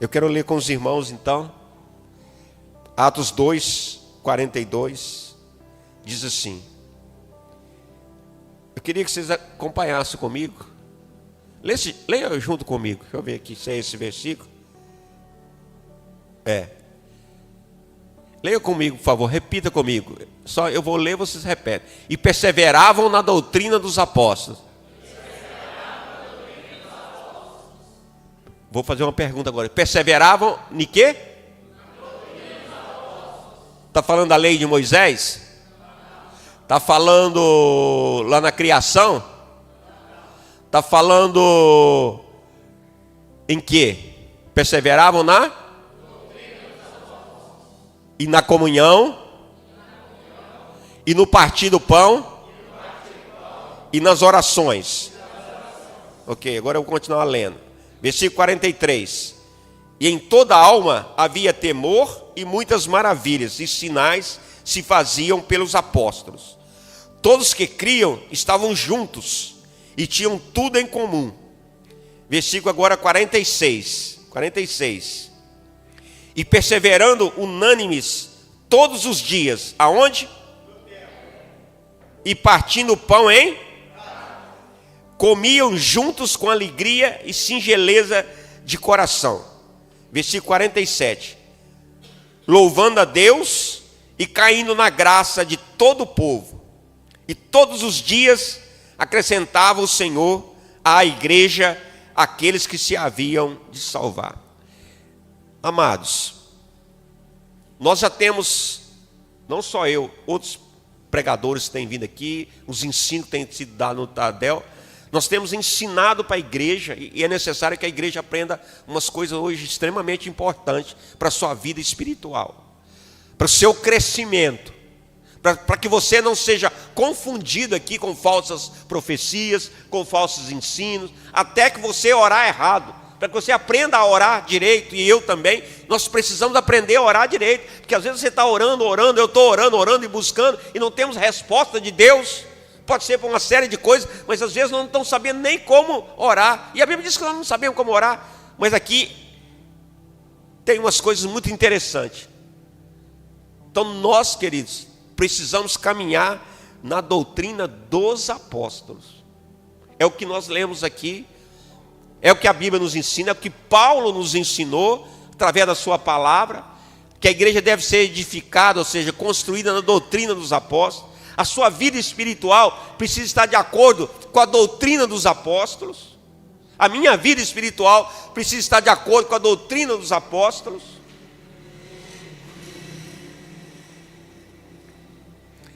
Eu quero ler com os irmãos então, Atos 2, 42, diz assim. Eu queria que vocês acompanhassem comigo. Leia junto comigo, deixa eu ver aqui se é esse versículo. Leia comigo, por favor, repita comigo. Só eu vou ler, vocês repetem. E perseveravam na doutrina dos apóstolos. Vou fazer uma pergunta agora. Perseveravam em quê? Está falando da lei de Moisés? Está falando lá na criação? Está falando em quê? Perseveravam na? E na comunhão? E no partir do pão? E nas orações? Ok, agora eu vou continuar lendo. Versículo 43. E em toda a alma havia temor e muitas maravilhas e sinais se faziam pelos apóstolos. Todos que criam estavam juntos e tinham tudo em comum. Versículo agora 46. E perseverando unânimes todos os dias. Aonde? E partindo o pão em? Comiam juntos com alegria e singeleza de coração. Versículo 47. Louvando a Deus e caindo na graça de todo o povo. E todos os dias acrescentava o Senhor à igreja aqueles que se haviam de salvar. Amados, nós já temos, não só eu, outros pregadores têm vindo aqui, os ensinos têm sido dados no Tadel. Nós temos ensinado para a igreja, e é necessário que a igreja aprenda umas coisas hoje extremamente importantes para a sua vida espiritual, para o seu crescimento, para que você não seja confundido aqui com falsas profecias, com falsos ensinos, até que você orar errado, para que você aprenda a orar direito, e eu também. Nós precisamos aprender a orar direito, porque às vezes você está orando, eu estou orando e buscando, e não temos resposta de Deus. Pode ser por uma série de coisas, mas às vezes nós não estamos sabendo nem como orar. E a Bíblia diz que nós não sabemos como orar. Mas aqui tem umas coisas muito interessantes. Então nós, queridos, precisamos caminhar na doutrina dos apóstolos. É o que nós lemos aqui, é o que a Bíblia nos ensina, é o que Paulo nos ensinou através da sua palavra, que a igreja deve ser edificada, ou seja, construída na doutrina dos apóstolos. A sua vida espiritual precisa estar de acordo com a doutrina dos apóstolos. A minha vida espiritual precisa estar de acordo com a doutrina dos apóstolos.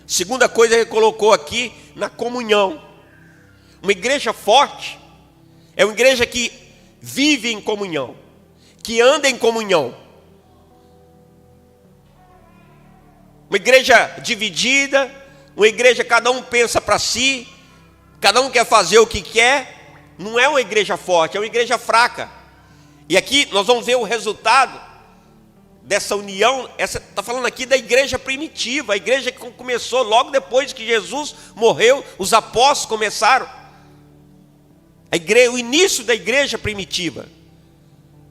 Segunda coisa que ele colocou aqui, na comunhão. Uma igreja forte é uma igreja que vive em comunhão, que anda em comunhão. Uma igreja dividida, uma igreja, cada um pensa para si, cada um quer fazer o que quer, não é uma igreja forte, é uma igreja fraca. E aqui nós vamos ver o resultado dessa união. Está falando aqui da igreja primitiva, a igreja que começou logo depois que Jesus morreu, os apóstolos começaram. O início da igreja primitiva.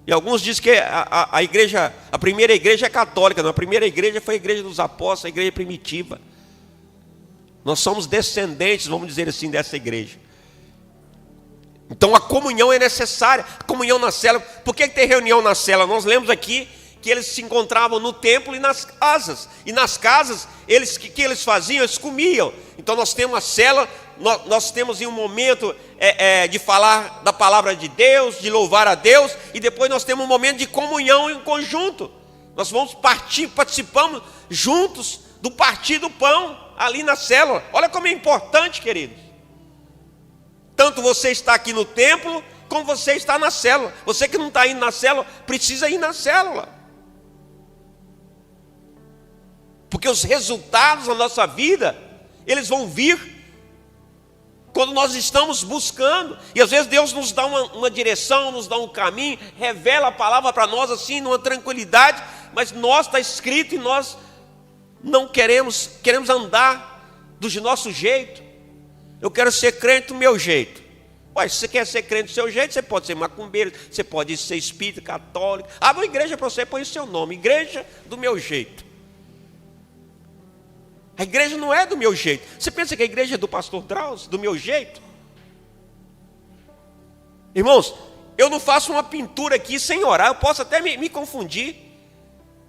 E alguns dizem que a primeira igreja é católica, não, a primeira igreja foi a igreja dos apóstolos, a igreja primitiva. Nós somos descendentes, vamos dizer assim, dessa igreja. Então a comunhão é necessária, a comunhão na célula. Por que tem reunião na célula? Nós lemos aqui que eles se encontravam no templo e nas casas. E nas casas, que eles faziam? Eles comiam. Então nós temos a célula, nós temos um momento de falar da palavra de Deus, de louvar a Deus, e depois nós temos um momento de comunhão em conjunto. Nós vamos participamos juntos do partir do pão, ali na célula. Olha como é importante, queridos. Tanto você está aqui no templo, como você está na célula. Você que não está indo na célula, precisa ir na célula. Porque os resultados da nossa vida, eles vão vir quando nós estamos buscando. E às vezes Deus nos dá uma direção, nos dá um caminho, revela a palavra para nós assim, numa tranquilidade, mas nós, está escrito, e nós não queremos andar do nosso jeito. Eu quero ser crente do meu jeito. Ué, se você quer ser crente do seu jeito, você pode ser macumbeiro, você pode ser espírita, católico. Abre uma igreja para você, põe o seu nome. Igreja do meu jeito. A igreja não é do meu jeito. Você pensa que a igreja é do pastor Drauzio, do meu jeito? Irmãos, eu não faço uma pintura aqui sem orar. Eu posso até me confundir.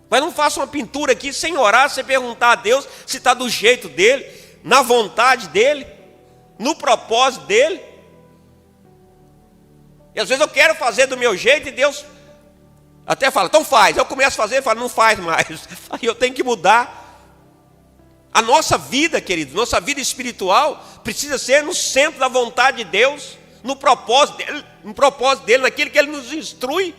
Mas não faço uma pintura aqui sem orar, sem perguntar a Deus se está do jeito dele, na vontade dele, no propósito dele. E às vezes eu quero fazer do meu jeito e Deus até fala, então faz. Eu começo a fazer e falo, não faz mais. Aí eu tenho que mudar. A nossa vida, queridos, nossa vida espiritual precisa ser no centro da vontade de Deus, no propósito dele, naquilo que ele nos instrui.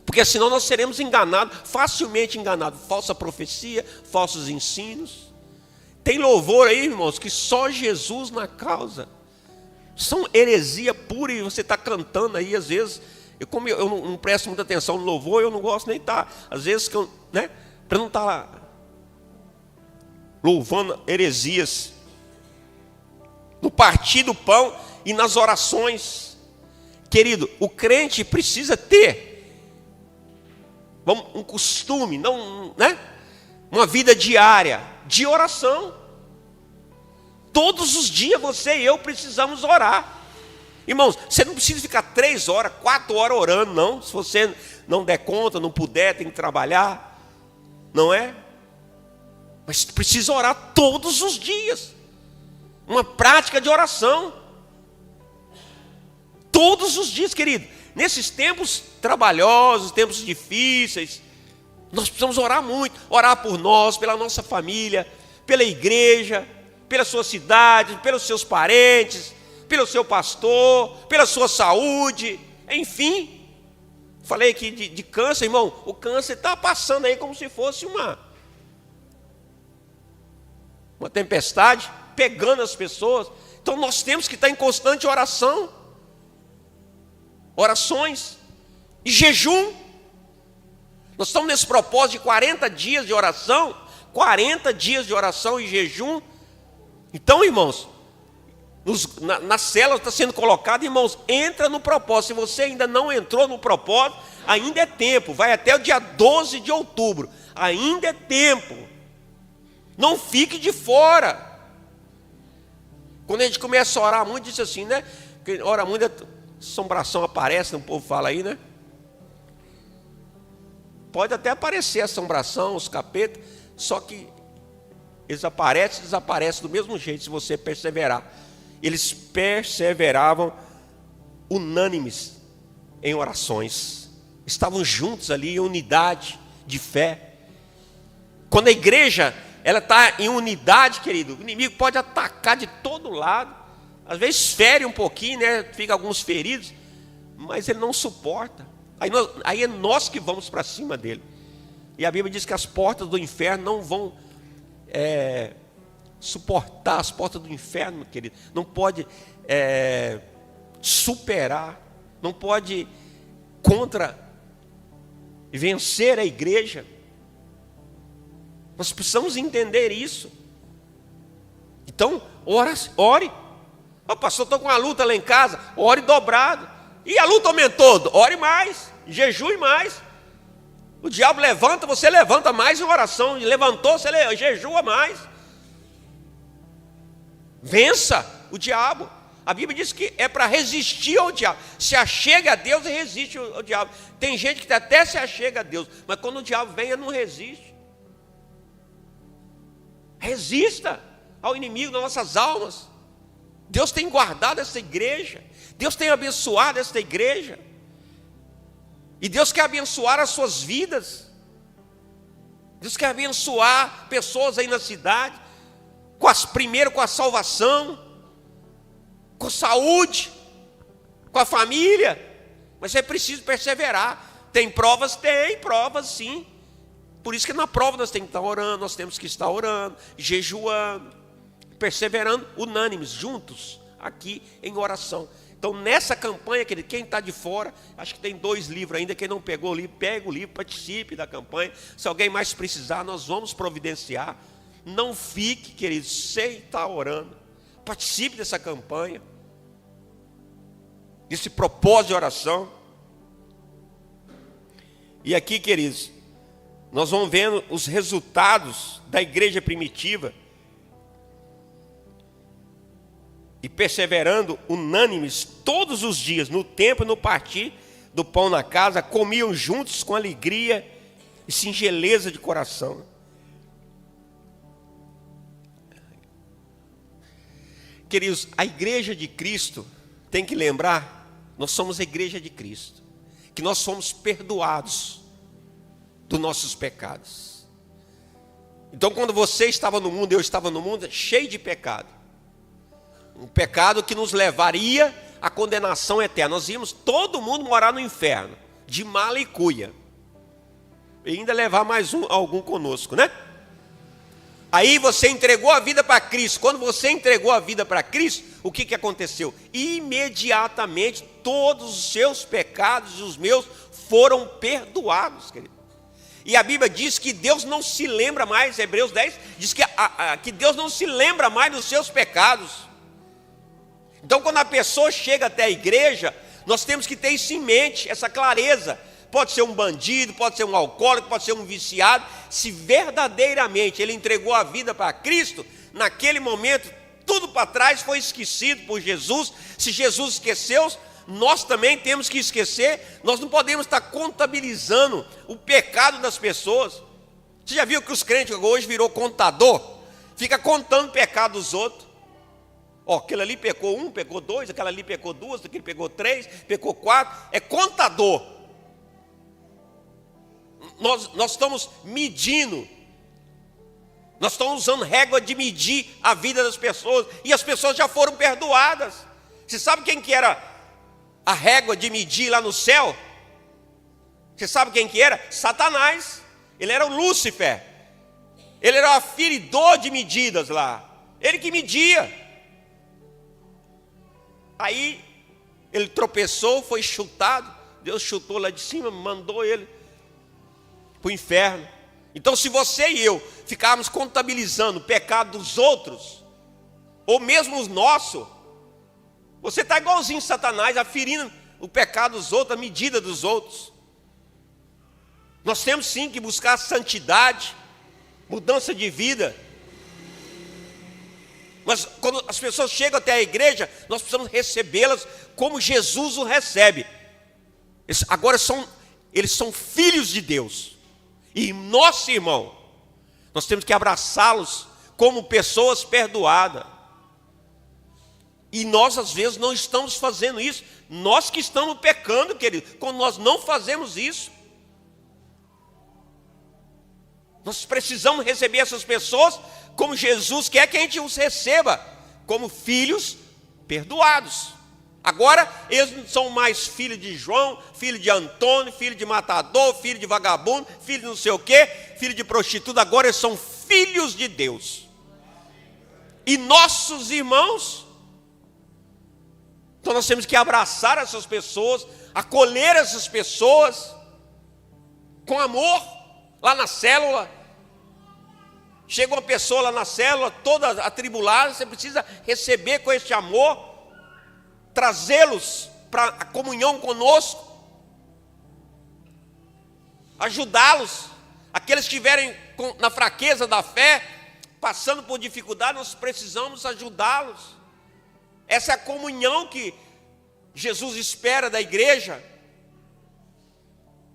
Porque senão nós seremos enganados, facilmente enganados. Falsa profecia, falsos ensinos. Tem louvor aí, irmãos, que só Jesus na causa. São heresia pura e você está cantando aí, às vezes. Como eu não presto muita atenção no louvor, eu não gosto nem de estar. Às vezes, né, para não estar louvando heresias. No partir do pão e nas orações. Querido, o crente precisa ter um costume, não, né? Uma vida diária de oração. Todos os dias você e eu precisamos orar. Irmãos, você não precisa ficar 3 horas, 4 horas orando, não. Se você não der conta, não puder, tem que trabalhar, não é? Mas precisa orar todos os dias. Uma prática de oração. Todos os dias, querido. Nesses tempos trabalhosos, tempos difíceis, nós precisamos orar muito. Orar por nós, pela nossa família, pela igreja, pela sua cidade, pelos seus parentes, pelo seu pastor, pela sua saúde, enfim. Falei aqui de câncer, irmão. O câncer está passando aí como se fosse uma tempestade, pegando as pessoas. Então nós temos que estar em constante oração. Orações e jejum. Nós estamos nesse propósito de 40 dias de oração. 40 dias de oração e jejum. Então, irmãos, na célula está sendo colocado, irmãos, entra no propósito. Se você ainda não entrou no propósito, ainda é tempo. Vai até o dia 12 de outubro. Ainda é tempo. Não fique de fora. Quando a gente começa a orar muito, diz assim, né? Que ora muito, assombração aparece, o povo fala aí, né? Pode até aparecer a assombração, os capetas, só que eles aparecem e desaparecem do mesmo jeito, se você perseverar. Eles perseveravam unânimes em orações, estavam juntos ali em unidade de fé. Quando a igreja ela está em unidade, querido, o inimigo pode atacar de todo lado. Às vezes fere um pouquinho, né? Fica alguns feridos, mas ele não suporta. Aí é nós que vamos para cima dele. E a Bíblia diz que as portas do inferno não vão suportar. As portas do inferno, meu querido, não pode superar, não pode vencer a igreja. Nós precisamos entender isso. Então, ore. Ô, pastor, estou com uma luta lá em casa, ore dobrado. E a luta aumentou, ore mais, jejue mais. O diabo levanta, você levanta mais em oração. Levantou, você jejua mais. Vença o diabo. A Bíblia diz que é para resistir ao diabo. Se achega a Deus e resiste ao diabo. Tem gente que até se achega a Deus, mas quando o diabo vem, ele não resiste. Resista ao inimigo das nossas almas. Deus tem guardado essa igreja. Deus tem abençoado essa igreja. E Deus quer abençoar as suas vidas. Deus quer abençoar pessoas aí na cidade. Primeiro com a salvação, com saúde, com a família. Mas é preciso perseverar. Tem provas? Tem provas sim. Por isso que na prova nós temos que estar orando. Nós temos que estar orando, jejuando, perseverando, unânimes, juntos, aqui em oração. Então nessa campanha, querido, quem está de fora, acho que tem 2 livros ainda, quem não pegou o livro, pega o livro, participe da campanha. Se alguém mais precisar, nós vamos providenciar. Não fique, querido, sem estar orando. Participe dessa campanha, desse propósito de oração. E aqui, queridos, nós vamos vendo os resultados da igreja primitiva e perseverando unânimes todos os dias, no templo e no partir do pão na casa, comiam juntos com alegria e singeleza de coração. Queridos, a igreja de Cristo tem que lembrar, nós somos a igreja de Cristo, que nós somos perdoados dos nossos pecados. Então, quando você estava no mundo, eu estava no mundo, cheio de pecado. Um pecado que nos levaria à condenação eterna. Nós íamos todo mundo morar no inferno, de mala e cuia. E ainda levar mais algum conosco, né? Aí você entregou a vida para Cristo. Quando você entregou a vida para Cristo, o que aconteceu? Imediatamente todos os seus pecados e os meus foram perdoados, querido. E a Bíblia diz que Deus não se lembra mais, Hebreus 10, diz que Deus não se lembra mais dos seus pecados. Então, quando a pessoa chega até a igreja, nós temos que ter isso em mente, essa clareza. Pode ser um bandido, pode ser um alcoólico, pode ser um viciado. Se verdadeiramente ele entregou a vida para Cristo, naquele momento, tudo para trás foi esquecido por Jesus. Se Jesus esqueceu, nós também temos que esquecer. Nós não podemos estar contabilizando o pecado das pessoas. Você já viu que os crentes hoje virou contador? Fica contando o pecado dos outros. Ó, aquele ali pecou 1, pecou 2, aquela ali pecou 2, aquele pecou 3, pecou 4. É contador. Nós estamos medindo, nós estamos usando régua de medir a vida das pessoas, e as pessoas já foram perdoadas. Você sabe quem que era a régua de medir lá no céu? Você sabe quem que era? Satanás. Ele era o Lúcifer. Ele era o aferidor de medidas lá. Ele que media. Aí ele tropeçou, foi chutado. Deus chutou lá de cima, mandou ele para o inferno. Então, se você e eu ficarmos contabilizando o pecado dos outros, ou mesmo os nossos, você está igualzinho Satanás, aferindo o pecado dos outros, a medida dos outros. Nós temos sim que buscar santidade, mudança de vida. Mas quando as pessoas chegam até a igreja, nós precisamos recebê-las como Jesus o recebe. Agora eles são filhos de Deus. E nosso irmão, nós temos que abraçá-los como pessoas perdoadas. E nós às vezes não estamos fazendo isso. Nós que estamos pecando, querido, quando nós não fazemos isso. Nós precisamos receber essas pessoas como Jesus quer que a gente os receba, como filhos perdoados. Agora, eles não são mais filho de João, filho de Antônio, filho de matador, filho de vagabundo, filho de não sei o quê, filho de prostituta. Agora eles são filhos de Deus. E nossos irmãos, então nós temos que abraçar essas pessoas, acolher essas pessoas com amor. Lá na célula, chega uma pessoa lá na célula toda atribulada, você precisa receber com este amor, trazê-los para a comunhão conosco, ajudá-los. Aqueles que estiverem na fraqueza da fé, passando por dificuldade, nós precisamos ajudá-los. Essa é a comunhão que Jesus espera da igreja.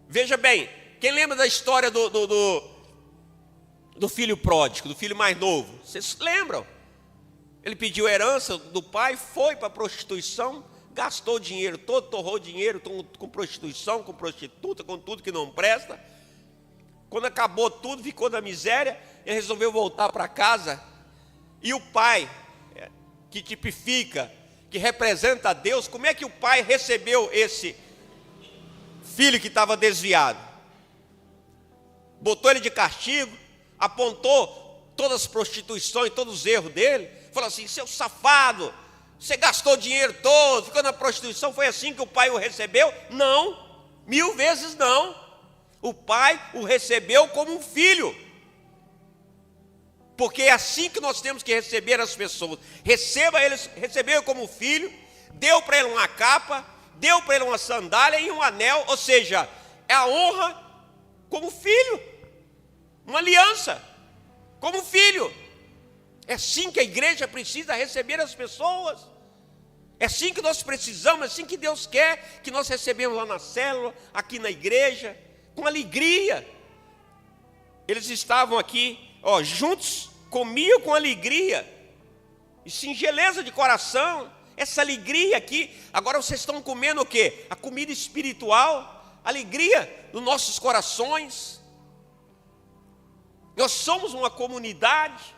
Veja bem, quem lembra da história do filho pródigo, do filho mais novo? Vocês lembram? Ele pediu herança do pai, foi para a prostituição, gastou o dinheiro todo, torrou dinheiro com prostituição, com prostituta, com tudo que não presta. Quando acabou tudo, ficou na miséria, ele resolveu voltar para casa. E o pai, que tipifica, que representa a Deus, como é que o pai recebeu esse filho que estava desviado? Botou ele de castigo, apontou todas as prostituições, todos os erros dele, falou assim: seu safado, você gastou o dinheiro todo, ficou na prostituição. Foi assim que o pai o recebeu? Não, 1000 vezes não. O pai o recebeu como um filho, Porque é assim que nós temos que receber as pessoas. Recebeu como filho, deu para ele uma capa, deu para ele uma sandália e um anel, ou seja, é a honra como filho, uma aliança como filho. É assim que a igreja precisa receber as pessoas. É assim que nós precisamos, é assim que Deus quer que nós recebemos lá na célula, aqui na igreja, com alegria. Eles estavam aqui, juntos, comiam com alegria e singeleza de coração. Essa alegria aqui. Agora vocês estão comendo o quê? A comida espiritual, alegria nos nossos corações. Nós somos uma comunidade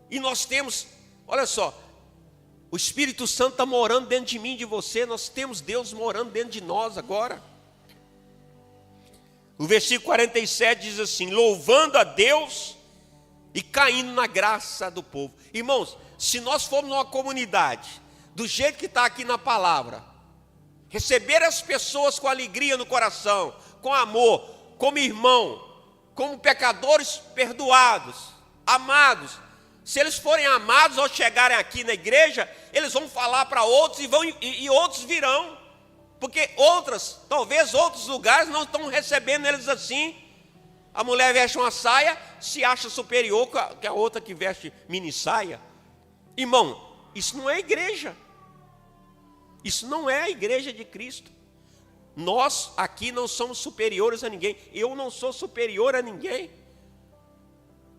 e nós temos, olha só, o Espírito Santo está morando dentro de mim, de você. Nós temos Deus morando dentro de nós agora. O versículo 47 diz assim: louvando a Deus e caindo na graça do povo. Irmãos, se nós formos numa comunidade, do jeito que está aqui na palavra, receber as pessoas com alegria no coração, com amor, como irmão, como pecadores perdoados, amados. Se eles forem amados ao chegarem aqui na igreja, eles vão falar para outros e outros virão. Porque talvez outros lugares não estão recebendo eles assim. A mulher veste uma saia, se acha superior que a outra que veste mini saia. Irmão, isso não é igreja. Isso não é a igreja de Cristo. Nós aqui não somos superiores a ninguém. Eu não sou superior a ninguém.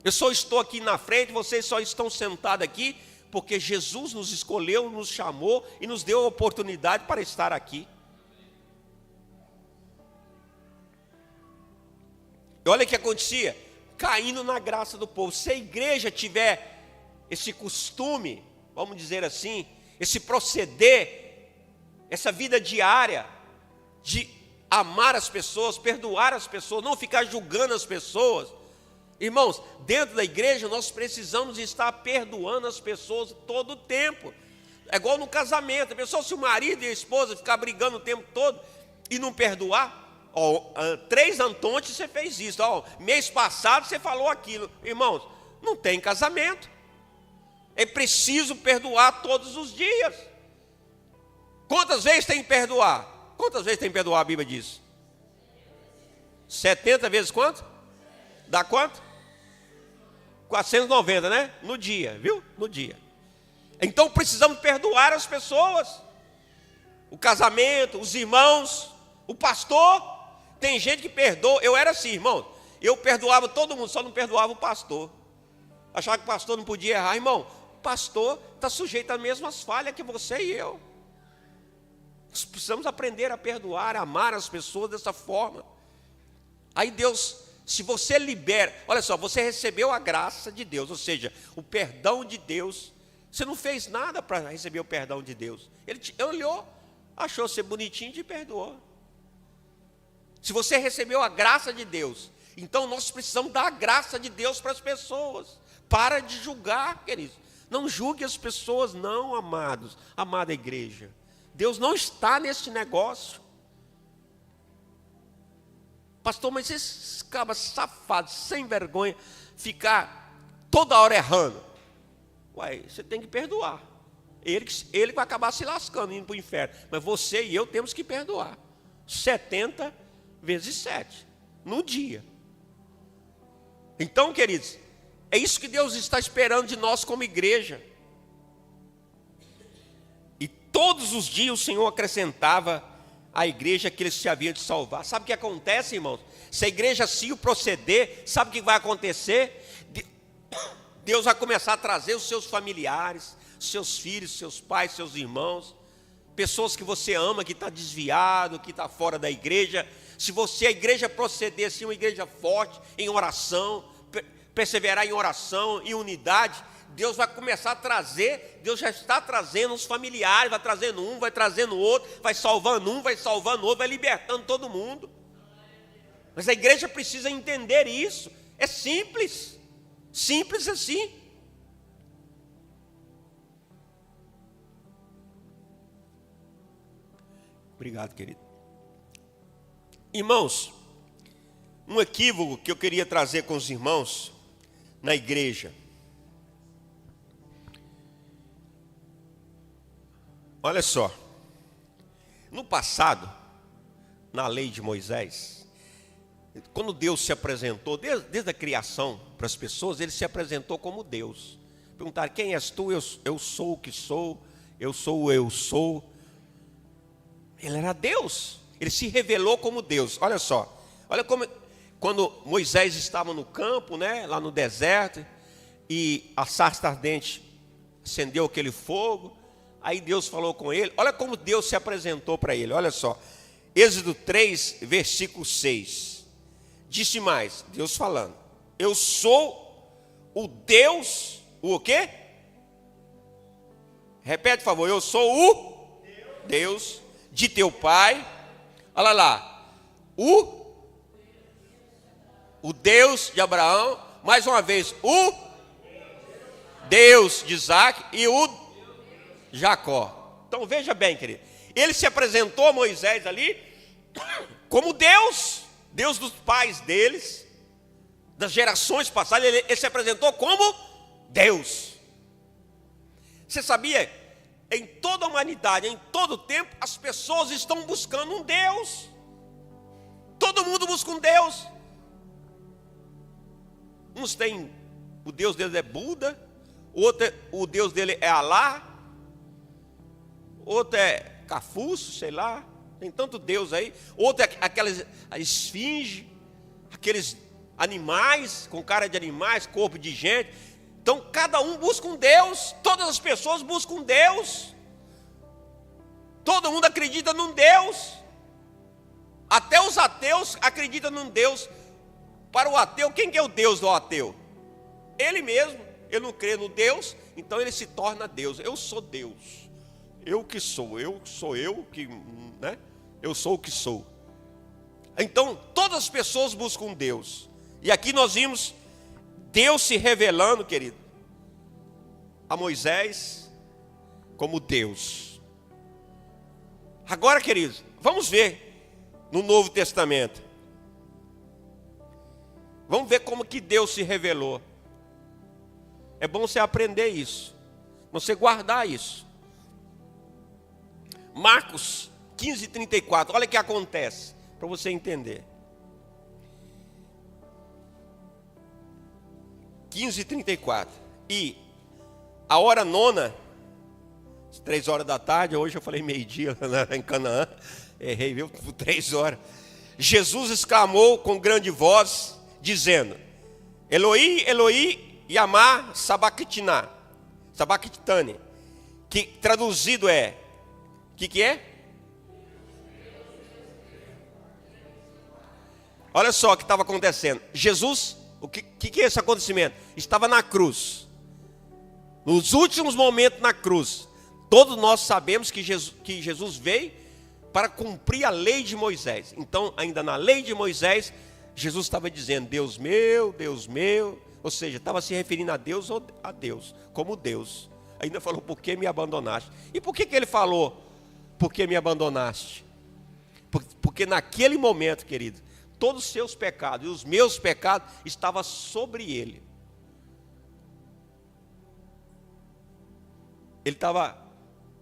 Eu só estou aqui na frente, vocês só estão sentados aqui porque Jesus nos escolheu, nos chamou e nos deu a oportunidade para estar aqui. E olha o que acontecia, caindo na graça do povo. Se a igreja tiver esse costume, vamos dizer assim, esse proceder, essa vida diária de amar as pessoas, perdoar as pessoas, não ficar julgando as pessoas. Irmãos, dentro da igreja nós precisamos estar perdoando as pessoas todo o tempo. É igual no casamento. A pessoa, se o marido e a esposa ficar brigando o tempo todo e não perdoar, 3 Antontes você fez isso, mês passado você falou aquilo. Irmãos, não tem casamento. É preciso perdoar todos os dias. Quantas vezes tem que perdoar? Quantas vezes tem que perdoar, a Bíblia diz? 70 vezes quanto? Dá quanto? 490, né? No dia, viu? No dia. Então precisamos perdoar as pessoas. O casamento, os irmãos, o pastor. Tem gente que perdoa. Eu era assim, irmão. Eu perdoava todo mundo, só não perdoava o pastor. Achava que o pastor não podia errar. Irmão, o pastor está sujeito às mesmas falhas que você e eu. Nós precisamos aprender a perdoar, a amar as pessoas dessa forma. Aí Deus, se você libera, olha só, você recebeu a graça de Deus, ou seja, o perdão de Deus. Você não fez nada para receber o perdão de Deus. Ele olhou, achou você bonitinho e te perdoou. Se você recebeu a graça de Deus, então nós precisamos dar a graça de Deus para as pessoas. Para de julgar, queridos. Não julgue as pessoas, não, amados, amada igreja. Deus não está nesse negócio. Pastor, mas esses cabas safados, sem vergonha, ficar toda hora errando. Uai, você tem que perdoar. Ele vai acabar se lascando, indo para o inferno. Mas você e eu temos que perdoar. 70 vezes 7, no dia. Então, queridos, é isso que Deus está esperando de nós como igreja. E todos os dias o Senhor acrescentava à igreja que Ele se havia de salvar. Sabe o que acontece, irmãos? Se a igreja assim o proceder, sabe o que vai acontecer? Deus vai começar a trazer os seus familiares, seus filhos, seus pais, seus irmãos, pessoas que você ama, que está desviado, que está fora da igreja. Se a igreja proceder assim, uma igreja forte, em oração, perseverar em oração, em unidade, Deus vai começar a trazer, Deus já está trazendo os familiares, vai trazendo um, vai trazendo outro, vai salvando um, vai salvando outro, vai libertando todo mundo. Mas a igreja precisa entender isso, é simples, simples assim. Obrigado, querido. Irmãos, um equívoco que eu queria trazer com os irmãos, na igreja. Olha só, no passado, na lei de Moisés, quando Deus se apresentou, desde a criação para as pessoas, ele se apresentou como Deus. Perguntaram: quem és tu? Eu sou o que sou, eu sou o eu sou. Ele era Deus, ele se revelou como Deus. Olha só, olha como, quando Moisés estava no campo, né, lá no deserto, e a sarça ardente acendeu aquele fogo, aí Deus falou com ele. Olha como Deus se apresentou para ele, olha só. Êxodo 3, versículo 6. Disse mais, Deus falando: eu sou o Deus, o quê? Repete, por favor. Eu sou o Deus de teu pai. Olha lá. O Deus de Abraão. Mais uma vez. O Deus de Isaac e o Jacó. Então veja bem, querido. Ele se apresentou a Moisés ali como Deus. Deus dos pais deles, das gerações passadas. Ele se apresentou como Deus. Você sabia? Em toda a humanidade, em todo o tempo, as pessoas estão buscando um Deus. Todo mundo busca um Deus. Uns têm, o Deus deles é Buda, outro, o Deus dele é Alá, outro é Cafúcio, sei lá. Tem tanto Deus aí. Outro é aquelas, a esfinge, aqueles animais, com cara de animais, corpo de gente. Então cada um busca um Deus. Todas as pessoas buscam um Deus. Todo mundo acredita num Deus. Até os ateus acreditam num Deus. Para o ateu, quem que é o Deus do ateu? Ele mesmo. Ele não crê no Deus, então ele se torna Deus. Eu sou Deus. Eu que sou. Eu sou eu que, né? Eu sou o que sou. Então, todas as pessoas buscam Deus. E aqui nós vimos Deus se revelando, querido, a Moisés como Deus. Agora, queridos, vamos ver no Novo Testamento. Vamos ver como que Deus se revelou. É bom você aprender isso, você guardar isso. Marcos 15:34, olha o que acontece, para você entender. 15:34. E a hora nona, 3 horas da tarde, hoje eu falei meio-dia em Canaã, errei, viu? 3 horas. Jesus exclamou com grande voz, dizendo: Eloi, Eloi, yamá sabachthani, que traduzido é, o que é? Olha só o que estava acontecendo. Jesus, o que é esse acontecimento? Estava na cruz. Nos últimos momentos na cruz. Todos nós sabemos que Jesus veio para cumprir a lei de Moisés. Então, ainda na lei de Moisés, Jesus estava dizendo: Deus meu. Ou seja, estava se referindo a Deus ou a Deus, como Deus. Ainda falou: por que me abandonaste? E por que ele falou: por que me abandonaste? Porque naquele momento, querido, todos os seus pecados e os meus pecados estavam sobre ele. Ele estava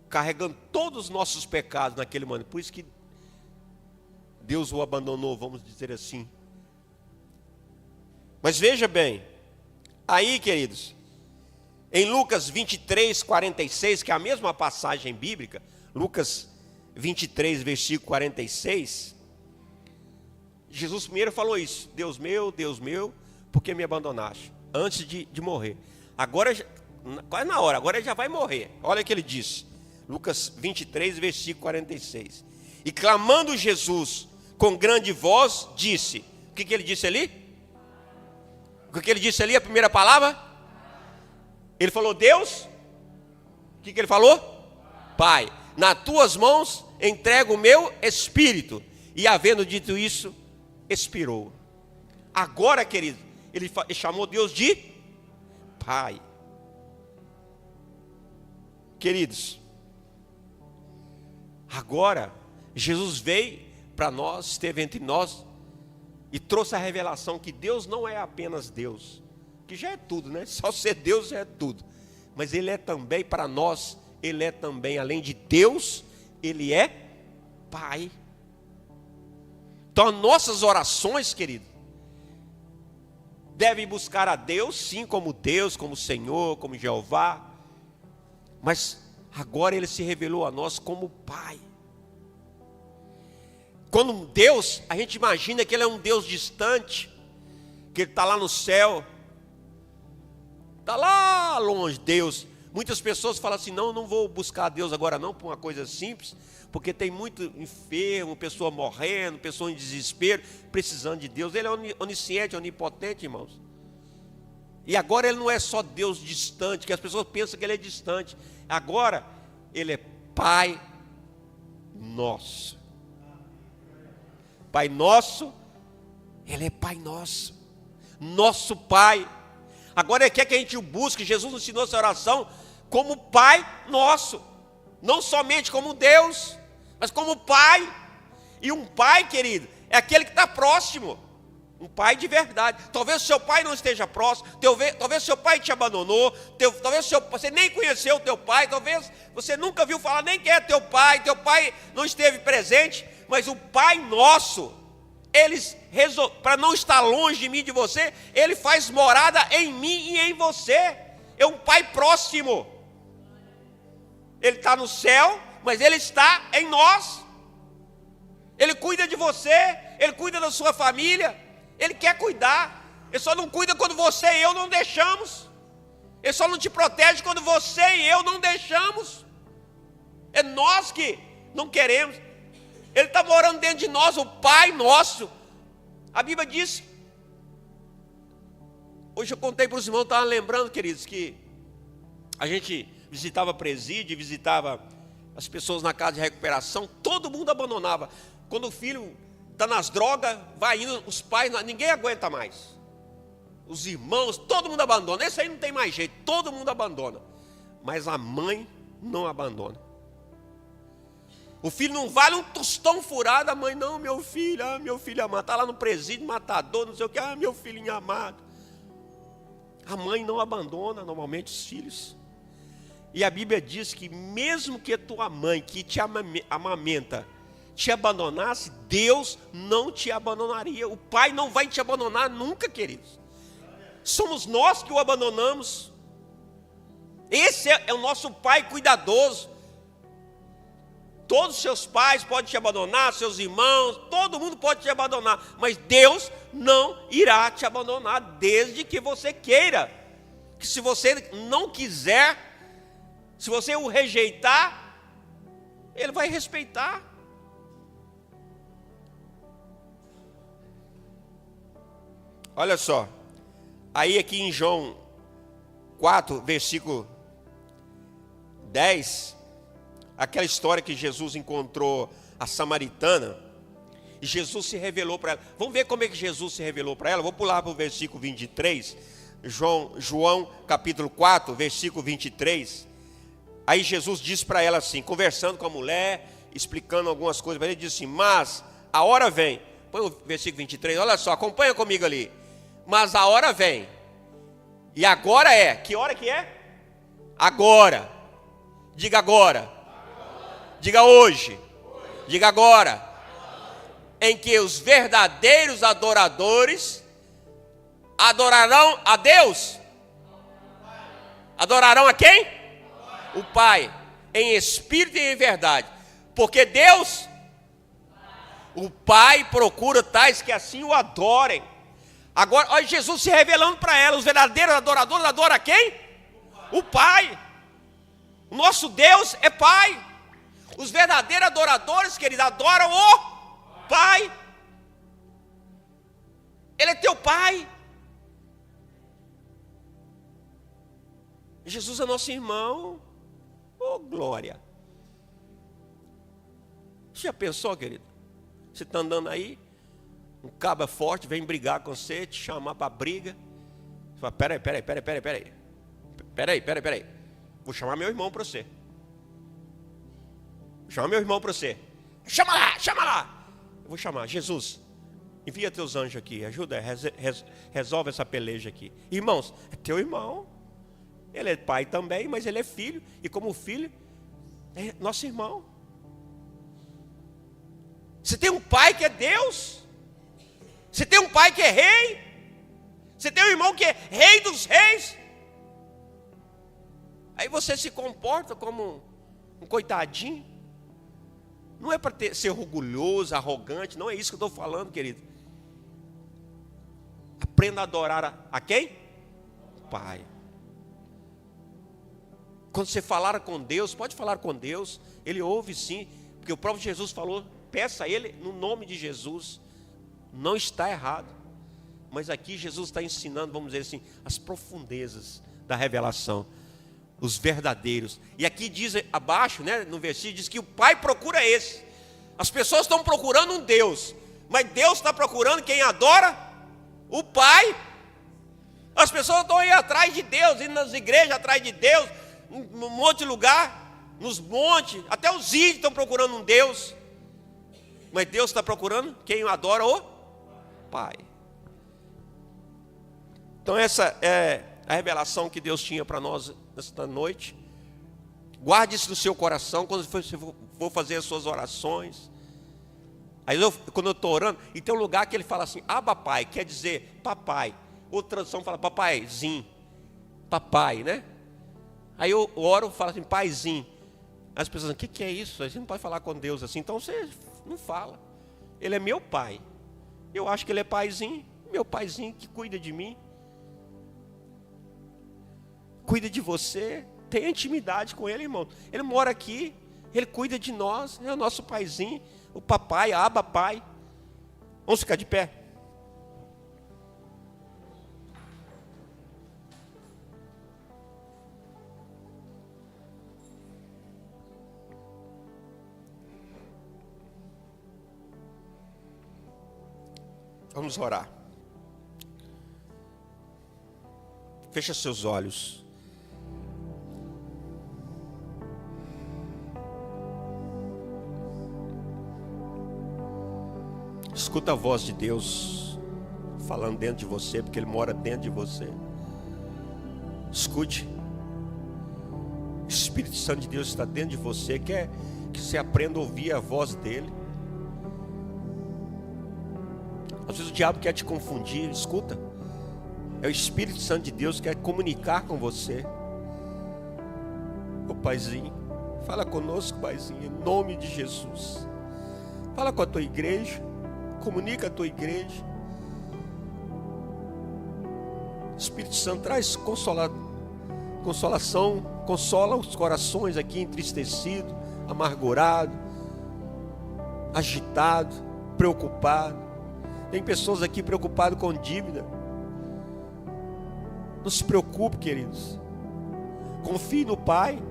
carregando todos os nossos pecados naquele momento. Por isso que Deus o abandonou, vamos dizer assim. Mas veja bem, aí, queridos, em Lucas 23:46, que é a mesma passagem bíblica, Lucas 23, versículo 46, Jesus primeiro falou isso: Deus meu, por que me abandonaste? Antes de morrer. Agora, quase na hora, agora ele já vai morrer. Olha o que ele disse, Lucas 23, versículo 46. E clamando Jesus com grande voz, disse: o que ele disse ali? O que ele disse ali, a primeira palavra? Ele falou: Deus. O que ele falou? Pai, nas tuas mãos entrego o meu espírito. E havendo dito isso, expirou. Agora, querido, ele chamou Deus de Pai. Queridos, agora Jesus veio para nós, esteve entre nós e trouxe a revelação que Deus não é apenas Deus, que já é tudo, né? Só ser Deus já é tudo. Mas Ele é também, para nós, Ele é também, além de Deus, Ele é Pai. Então, as nossas orações, querido, devem buscar a Deus, sim, como Deus, como Senhor, como Jeová. Mas agora Ele se revelou a nós como Pai. Quando Deus, a gente imagina que Ele é um Deus distante, que Ele está lá no céu, está lá longe, Deus. Muitas pessoas falam assim, não vou buscar a Deus agora não, por uma coisa simples, porque tem muito enfermo, pessoa morrendo, pessoa em desespero, precisando de Deus. Ele é onisciente, onipotente, irmãos. E agora Ele não é só Deus distante, que as pessoas pensam que Ele é distante. Agora Ele é Pai nosso. Pai nosso, Ele é Pai nosso. Nosso Pai. Agora Ele quer que a gente o busque. Jesus nos ensinou essa oração como Pai nosso. Não somente como Deus, mas como Pai. E um Pai, querido, é aquele que está próximo. Um pai de verdade. Talvez o seu pai não esteja próximo, talvez seu pai te abandonou, talvez você nem conheceu o teu pai, talvez você nunca viu falar nem quem é teu pai não esteve presente, mas o Pai nosso, para não estar longe de mim e de você, Ele faz morada em mim e em você. É um Pai próximo. Ele está no céu, mas Ele está em nós. Ele cuida de você, Ele cuida da sua família. Ele quer cuidar. Ele só não cuida quando você e eu não deixamos. Ele só não te protege quando você e eu não deixamos. É nós que não queremos. Ele está morando dentro de nós, o Pai nosso. A Bíblia diz. Hoje eu contei para os irmãos, estava lembrando, queridos, que a gente visitava presídio, visitava as pessoas na casa de recuperação. Todo mundo abandonava. Quando o filho está nas drogas, vai indo, os pais, ninguém aguenta mais. Os irmãos, todo mundo abandona. Esse aí não tem mais jeito, todo mundo abandona. Mas a mãe não abandona. O filho não vale um tostão furado, a mãe, não, meu filho amado, está lá no presídio, matador, não sei o que, meu filhinho amado. A mãe não abandona normalmente os filhos. E a Bíblia diz que mesmo que a tua mãe, que te amamenta, te abandonasse, Deus não te abandonaria. O Pai não vai te abandonar nunca, queridos. Somos nós que o abandonamos. Esse é o nosso Pai cuidadoso. Todos os seus pais podem te abandonar, seus irmãos, todo mundo pode te abandonar, mas Deus não irá te abandonar, desde que você queira. Que se você não quiser, se você o rejeitar, Ele vai respeitar. Olha só, aí aqui em João 4, versículo 10, aquela história que Jesus encontrou a samaritana, e Jesus se revelou para ela. Vamos ver como é que Jesus se revelou para ela? Vou pular para o versículo 23, João capítulo 4, versículo 23. Aí Jesus disse para ela assim, conversando com a mulher, explicando algumas coisas para ele, disse assim, mas a hora vem, põe o versículo 23, olha só, acompanha comigo ali. Mas a hora vem, e agora é, que hora que é? Agora, diga agora, diga hoje, diga agora, em que os verdadeiros adoradores adorarão a Deus. Adorarão a quem? O Pai, em espírito e em verdade, porque Deus, o Pai procura tais que assim o adorem. Agora, olha Jesus se revelando para ela, os verdadeiros adoradores adoram a quem? O Pai. O nosso Deus é Pai. Os verdadeiros adoradores, queridos, adoram o Pai. Ele é teu Pai. Jesus é nosso irmão. Oh, glória. Você já pensou, querido? Você está andando aí, um cabo forte vem brigar com você, te chamar para briga. Você fala, peraí. Vou chamar meu irmão para você. Chama meu irmão para você. Chama lá. Eu vou chamar. Jesus, Envia teus anjos aqui, ajuda, resolve essa peleja aqui. Irmãos, é teu irmão. Ele é pai também, mas ele é filho. E como filho, é nosso irmão. Você tem um pai que é Deus. Você tem um pai que é rei. Você tem um irmão que é rei dos reis. Aí você se comporta como um coitadinho. Não é para ser orgulhoso, arrogante. Não é isso que eu estou falando, querido. Aprenda a adorar a quem? Pai. Quando você falar com Deus, pode falar com Deus. Ele ouve sim. Porque o próprio Jesus falou, peça a Ele no nome de Jesus. Não está errado. Mas aqui Jesus está ensinando, vamos dizer assim, as profundezas da revelação. Os verdadeiros. E aqui diz abaixo, né, no versículo, diz que o Pai procura esse. As pessoas estão procurando um Deus. Mas Deus está procurando quem adora o Pai. As pessoas estão aí atrás de Deus, indo nas igrejas atrás de Deus, num monte de lugar, nos montes, até os índios estão procurando um Deus. Mas Deus está procurando quem adora o Pai. Então essa é a revelação que Deus tinha para nós nesta noite. Guarde isso no seu coração quando você for fazer as suas orações. Aí quando eu estou orando, e tem um lugar que ele fala assim, Abba Pai, quer dizer papai. Outra tradução fala papaizinho, papai, né? Aí eu oro e falo assim, paizinho. As pessoas dizem, o que é isso? A gente não pode falar com Deus assim. Então você não fala. Ele é meu pai. Eu acho que ele é paizinho, meu paizinho que cuida de mim. Cuida de você. Tenha intimidade com ele, irmão. Ele mora aqui, ele cuida de nós. É o nosso paizinho, o papai, Abba Pai. Vamos ficar de pé. Vamos orar. Fecha seus olhos. Escuta a voz de Deus falando dentro de você, porque Ele mora dentro de você. Escute. O Espírito Santo de Deus está dentro de você. Quer que você aprenda a ouvir a voz dEle. Às vezes o diabo quer te confundir. Escuta. É o Espírito Santo de Deus que quer comunicar com você. Ô Paizinho, fala conosco, Paizinho, em nome de Jesus. Fala com a tua igreja. Comunica a tua igreja. Espírito Santo traz consolação. Consola os corações aqui entristecidos, amargurados, agitados, preocupados. Tem pessoas aqui preocupadas com dívida. Não se preocupe, queridos. Confie no Pai.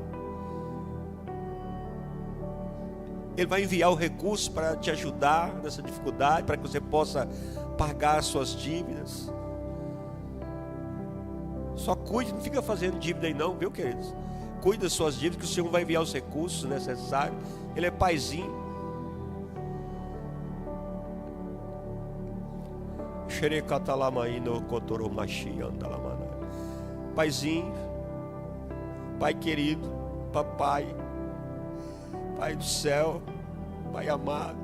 Ele vai enviar o recurso para te ajudar nessa dificuldade, para que você possa pagar as suas dívidas. Só cuide, não fica fazendo dívida aí não, viu, queridos? Cuide das suas dívidas, que o Senhor vai enviar os recursos necessários. Ele é paizinho. Paizinho, Pai querido, papai, Pai do céu, Pai amado,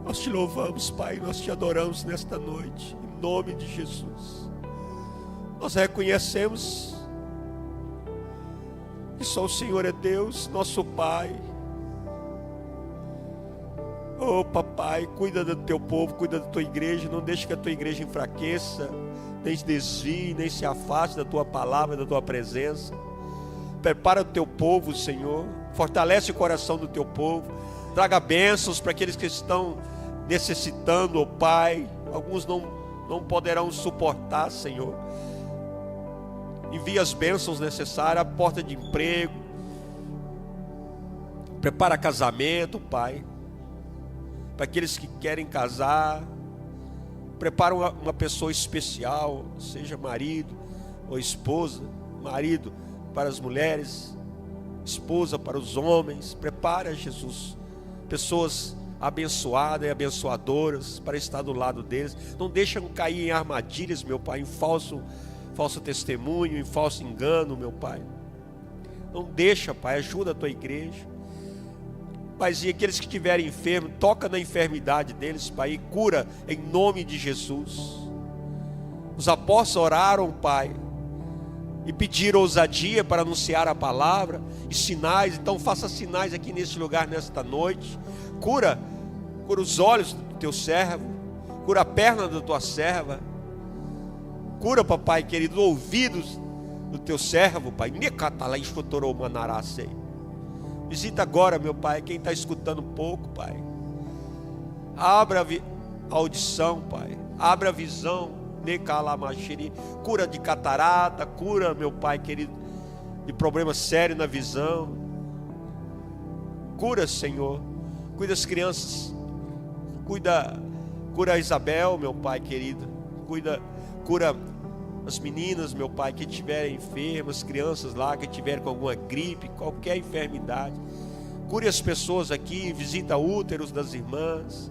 nós te louvamos, Pai, nós te adoramos nesta noite, em nome de Jesus. Nós reconhecemos que só o Senhor é Deus, nosso Pai. Oh papai, cuida do teu povo, cuida da tua igreja, não deixe que a tua igreja enfraqueça, nem se desvie, nem se afaste da tua palavra, da tua presença. Prepara o teu povo, Senhor, fortalece o coração do teu povo, traga bênçãos para aqueles que estão necessitando, oh Pai. Alguns não poderão suportar, Senhor. Envia as bênçãos necessárias, a porta de emprego, prepara casamento, Pai. Para aqueles que querem casar, prepara uma pessoa especial, seja marido ou esposa, marido para as mulheres, esposa para os homens. Prepara, Jesus, pessoas abençoadas e abençoadoras para estar do lado deles. Não deixam cair em armadilhas, meu Pai, em falso testemunho, em falso engano, meu Pai. Não deixa, Pai, ajuda a tua igreja. Paizinho, aqueles que estiverem enfermos, toca na enfermidade deles, Pai, e cura em nome de Jesus. Os apóstolos oraram, Pai, e pediram ousadia para anunciar a palavra e sinais. Então faça sinais aqui nesse lugar, nesta noite. Cura os olhos do teu servo, cura a perna da tua serva, cura, papai querido, os ouvidos do teu servo, Pai. Visita agora, meu Pai, quem está escutando um pouco, Pai. Abra a audição, Pai, abra a visão. Cura de catarata, cura, meu Pai querido, de problema sério na visão. Cura, Senhor, cuida das crianças, cura a Isabel, meu Pai querido, cura as meninas, meu Pai, que estiverem enfermas, crianças lá que estiverem com alguma gripe, qualquer enfermidade. Cure as pessoas aqui, visita úteros das irmãs,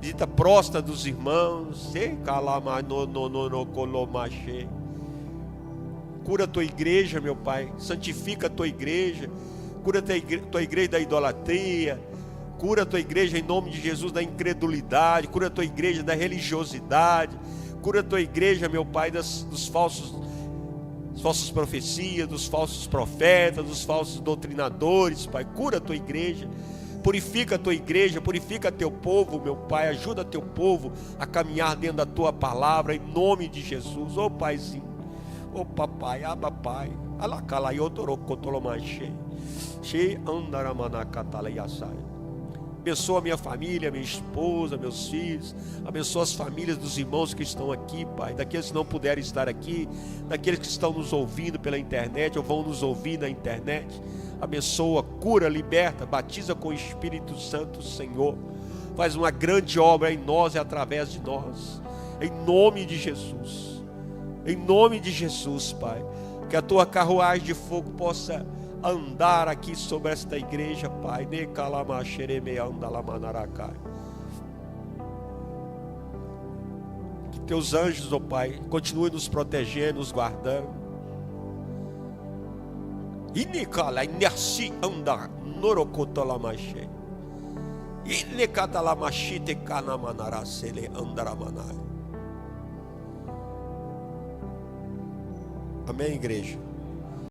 visita a próstata dos irmãos. Cura a tua igreja, meu Pai. Santifica a tua igreja. Cura a tua igreja da idolatria. Cura a tua igreja em nome de Jesus da incredulidade. Cura a tua igreja da religiosidade. Cura a tua igreja, meu Pai, dos falsos profecias, dos falsos profetas, dos falsos doutrinadores, Pai. Cura a tua igreja. Purifica a tua igreja, purifica teu povo, meu Pai. Ajuda teu povo a caminhar dentro da tua palavra, em nome de Jesus. Ô Paizinho, ô Papai, Abba Pai. Abençoa minha família, minha esposa, meus filhos. Abençoa as famílias dos irmãos que estão aqui, Pai. Daqueles que não puderem estar aqui, daqueles que estão nos ouvindo pela internet ou vão nos ouvir na internet. Abençoa, cura, liberta, batiza com o Espírito Santo, Senhor. Faz uma grande obra em nós e através de nós. Em nome de Jesus. Em nome de Jesus, Pai. Que a tua carruagem de fogo possa andar aqui sobre esta igreja, Pai. Que teus anjos, ó Pai, continuem nos protegendo, nos guardando. Amém, igreja?